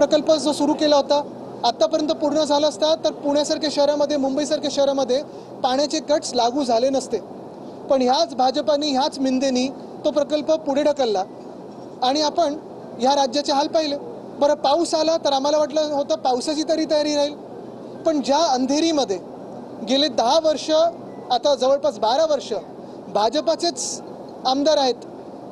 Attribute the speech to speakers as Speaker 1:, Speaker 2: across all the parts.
Speaker 1: प्रकल्प जो सुरू केला होता आत्तापर्यंत पूर्ण झाला असता तर पुण्यासारख्या शहरामध्ये, मुंबईसारख्या शहरामध्ये पाण्याचे कट्स लागू झाले नसते. पण ह्याच भाजपानी, ह्याच मिंदेनी तो प्रकल्प पुढे ढकलला आणि आपण ह्या राज्याचे हाल पाहिले. बरं, पाऊस आला तर आम्हाला वाटलं होतं पावसाची तरी तयारी राहील, पण ज्या अंधेरीमध्ये गेले 10 वर्ष, आता जवळपास 12 वर्ष भाजपाचेच आमदार आहेत,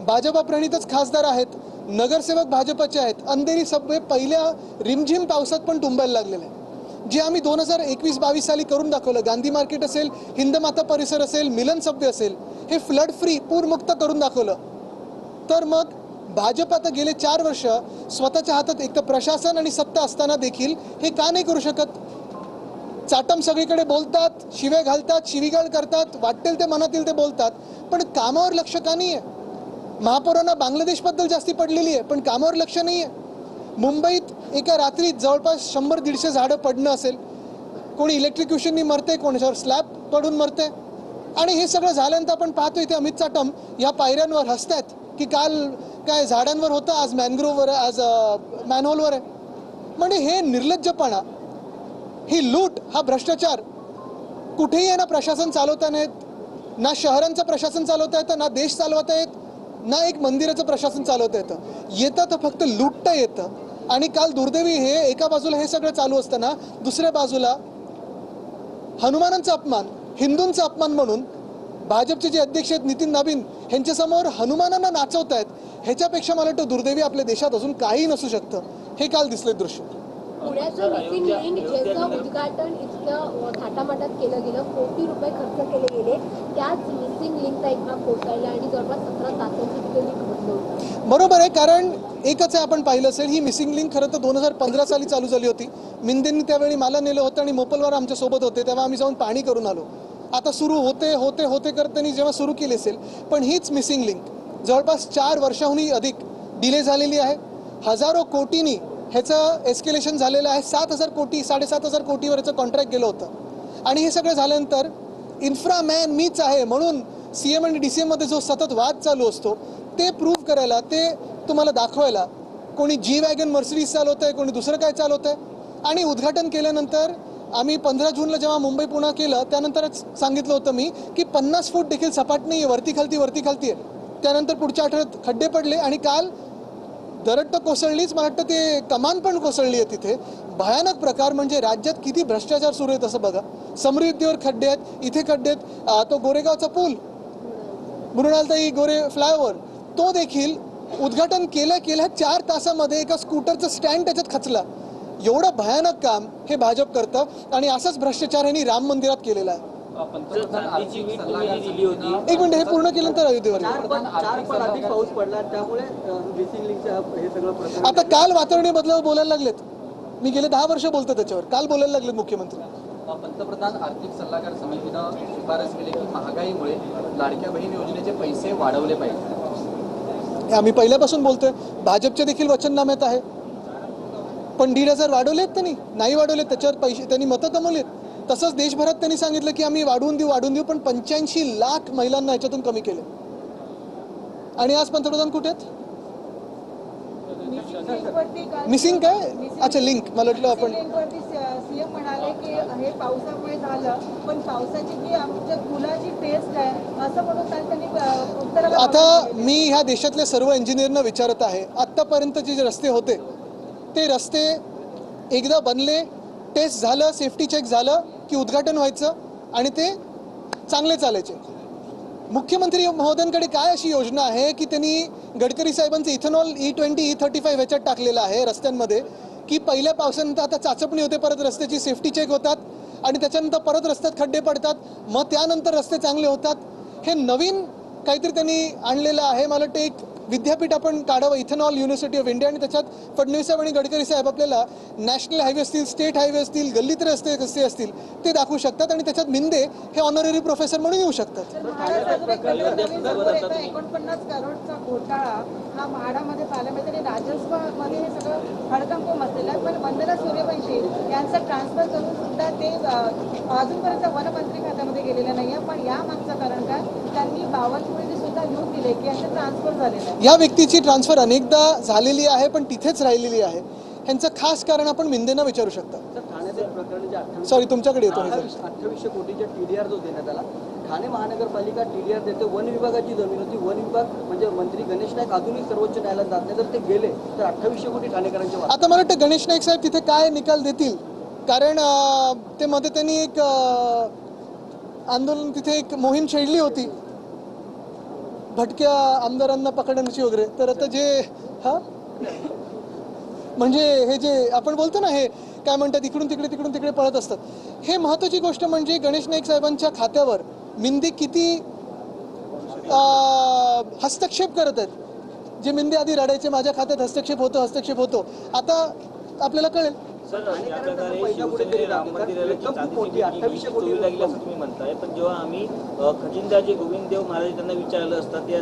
Speaker 1: भाजपा प्रणितच खासदार आहेत, नगरसेवक भाजपचे आहेत, अंधेरी सबवे पहिल्या रिमझिम पावसात पण तुंबायला लागलेले आहे. जे आम्ही 2021-22 साली करून दाखवलं, गांधी मार्केट असेल, हिंदमाता परिसर असेल, मिलन सबवे असेल, हे फ्लड फ्री, पूरमुक्त करून दाखवलं. तर मग भाजप आता गेले 4 वर्ष स्वतःच्या हातात एक तर प्रशासन आणि सत्ता असताना देखील हे का नाही करू शकत? चाटम सगळीकडे बोलतात, शिवे घालतात, शिवीगाळ करतात, वाटेल ते मनातील ते बोलतात, पण कामावर लक्ष का नाही आहे? महापौरांना बांगलादेशबद्दल जास्ती पडलेली आहे, पण कामावर लक्ष नाही आहे. मुंबईत एका रात्रीत जवळपास 100-150 झाडं पडणं असेल, कोणी इलेक्ट्रिक्युशननी मरते, कोणाच्यावर स्लॅब पडून मरते, आणि हे सगळं झाल्यानंतर आपण पाहतो इथे अमित चाटम या पायऱ्यांवर हसतायत की काल काय झाडांवर होतं, आज मॅनग्रोव्हवर, आज मॅनहोलवर आहे. म्हणजे हे निर्लज्जपणा, ही लूट, हा भ्रष्टाचार कुठेही आहे ना. प्रशासन चालवता नाहीत, ना शहरांचं प्रशासन चालवता येतं, ना देश चालवता येत, ना एक मंदिराचं प्रशासन चालवता येतं तर फक्त लुटता येतं. आणि काल दुर्दैवी हे एका बाजूला हे सगळं चालू असताना दुसऱ्या बाजूला हनुमानांचा अपमान, हिंदूंचा अपमान म्हणून भाजपचे जे अध्यक्ष आहेत नितीन नाबिन यांच्यासमोर हनुमानांना नाचवत आहेत. ह्याच्यापेक्षा मला वाटतं दुर्दैवी आपल्या देशात अजून काही नसू शकतं. हे काल दिसले दृश्य.
Speaker 2: पुण्याचं मिसिंग लिंक ज्याचं उद्घाटन इतकं थाटामाटात केलं गेलं, कोटी रुपये खर्च केले गेले, त्याच मिसिंग लिंकचा एक भाग कोसळला आणि जवळपास 17 तासांची तिथे लिंक बंद.
Speaker 1: बरोबर आहे, कारण एकच आहे, आपण पाहिलं असेल, ही मिसिंग लिंक खरं तर 2015 साली चालू झाली होती. मिंदेंनी त्यावेळी मला नेलं होतं आणि मोपलवार आमच्या सोबत होते, तेव्हा आम्ही जाऊन पाणी करून आलो. आता सुरू होते होते होते करत त्यांनी जेव्हा सुरू केली असेल, पण हीच मिसिंग लिंक जवळपास 4 वर्षाहूनही अधिक डिले झालेली आहे. हजारो कोटींनी ह्याचं एस्केलेशन झालेलं आहे. 7,000 कोटी, 7,500 कोटीवर ह्याचं कॉन्ट्रॅक्ट गेलं होतं. आणि हे सगळं झाल्यानंतर इन्फ्रामॅन मीच आहे म्हणून CM आणि DCMमध्ये जो सतत वाद चालू असतो ते प्रूव्ह करायला, ते तुम्हाला दाखवायला, कोणी G-वॅगन मर्सिडीज चालवत आहे, कोणी दुसरं काय चालवत आहे. आणि उद्घाटन केल्यानंतर आम्ही 15 जूनला जेव्हा मुंबई पुणे केलं त्यानंतरच सांगितलं होतं मी की 50 फूट देखील सपाट नाही आहे, वरती खालती आहे. त्यानंतर पुढच्या आठवड्यात खड्डे पडले आणि काल दरड तर कोसळलीच, मला वाटतं ते कमान पण कोसळली आहे तिथे. भयानक प्रकार, म्हणजे राज्यात किती भ्रष्टाचार सुरू आहे तसं बघा. समृद्धीवर खड्डे आहेत, इथे खड्डे आहेत. तो गोरेगावचा पूल, मृणालताई गोरे फ्लायओव्हर, तो देखील उद्घाटन केल्या 4 तासामध्ये एका स्कूटरचं स्टँड त्याच्यात खचला. एवढं भयानक काम हे भाजप करतं आणि असाच भ्रष्टाचार यांनी राम मंदिरात केलेला आहे. एक मिनिट, हे पूर्ण केल्यानंतर अयोध्येवर
Speaker 3: पाऊस पडला, त्यामुळे
Speaker 1: आता काल वातावरणीय बदलावर बोलायला लागलेत. मी गेले 10 वर्ष बोलतो त्याच्यावर, काल बोलायला लागलेत मुख्यमंत्री.
Speaker 4: पंतप्रधान आर्थिक सल्लागार समितीनं शिफारस केली की महागाईमुळे लाडक्या बहीण योजनेचे पैसे वाढवले पाहिजे.
Speaker 1: आम्ही पहिल्यापासून बोलतोय, भाजपचे देखील वचननाम्यात आहे. पण 1,500 वाढवलेत त्यांनी, नाही वाढवलेत, त्याच्यावर पैसे त्यांनी मतं कमवलेत. तसंच देशभरात त्यांनी सांगितलं की आम्ही वाढवून देऊ, पण 85 लाख महिलांना याच्यातून कमी केले. आणि आज पंतप्रधान कुठे आहेत? मिसिंग काय? अच्छा, लिंक. मला वाटलं आपण
Speaker 5: सीएम म्हणाले की हे पावसामुळे झालं, पण पावसाची जी आमच्या पुलाची टेस्ट आहे असं म्हणून त्यांनी उत्तर.
Speaker 1: आता मी ह्या देशातल्या सर्व इंजिनियरना विचारत आहे, आत्तापर्यंत जे रस्ते होते ते रस्ते एकदा बनले, टेस्ट झालं, सेफ्टी चेक झालं की उद्घाटन व्हायचं आणि ते चांगले चालायचे. मुख्यमंत्री महोदयांकडे काय अशी योजना आहे की त्यांनी गडकरी साहेबांचं इथेनॉल E20, E35 ह्याच्यात टाकलेलं आहे रस्त्यांमध्ये, की पहिल्या पावसानंतर आता चाचपणी होते, परत रस्त्याची सेफ्टी चेक होतात आणि त्याच्यानंतर परत रस्त्यात खड्डे पडतात, मग त्यानंतर रस्ते चांगले होतात. हे नवीन काहीतरी त्यांनी आणलेलं आहे. मला वाटतं एक विद्यापीठ आपण काढावं, इथेनॉल युनिव्हर्सिटी ऑफ इंडिया, आणि त्याच्यात फडणवीस साहेब आणि गडकरी साहेब आपल्याला नॅशनल हायवे असतील, स्टेट हायवे असतील, गल्लीत रस्ते कसे असतील ते दाखवू शकतात आणि त्याच्यात मिंदे हे ऑनररी प्रोफेसर म्हणून येऊ शकतात.
Speaker 5: 49 करोडचा घोटाळा हा म्हाडामध्ये पाहायला मिळतो आणि राजस्वमध्ये हे सगळं हडकंप असलेलं आहे. पण वंदना सूर्यवंशी यांचं ट्रान्सफर करून सुद्धा ते अजूनपर्यंत वनमंत्री खात्यामध्ये गेलेलं नाही आहे. पण या मागचं कारण काय? त्यांनी बावनकुळेने सुद्धा लिहून दिले की यांचं ट्रान्सफर झालेलं आहे.
Speaker 1: या व्यक्तीची ट्रान्सफर अनेकदा झालेली आहे, पण तिथेच राहिलेली आहे. ह्यांचं खास कारण आपण मिंदेंना विचारू शकता.
Speaker 3: तर ठाण्याचे प्रकरण जे 28
Speaker 1: सॉरी तुमच्याकडे येतो.
Speaker 3: 2800 कोटीच्या TDR जो देण्यात आला, ठाणे महानगरपालिका TDR देते. वन विभागाची जमीन होती. वन विभाग म्हणजे मंत्री गणेश नाईक अजूनही सर्वोच्च न्यायालयात जात नाही. जर ते गेले तर 2800 कोटी ठाणेकरांचे वाचतील.
Speaker 1: आता मला वाटतं गणेश नाईक साहेब तिथे काय निकाल देतील, कारण ते मध्ये त्यांनी एक आंदोलन, तिथे एक मोहीम छेडली होती भटक्या आमदारांना पकडण्याची वगैरे. तर आता जे म्हणजे हे जे आपण बोलतो ना, हे काय म्हणतात, इकडून तिकडे पळत असतात. हे महत्त्वाची गोष्ट म्हणजे गणेश नाईक साहेबांच्या खात्यावर मिंदे किती हस्तक्षेप करत आहेत. जे मिंदे आधी रडायचे, माझ्या खात्यात हस्तक्षेप होतो, आता आपल्याला कळेल.
Speaker 6: शिवसेनेने राम मंदिराला जी चांदीची भेटली, 28 कोटी लागली असं तुम्ही म्हणताय, पण जेव्हा आम्ही खजिनदार जे गोविंद देव महाराज त्यांना विचारलं असता, ते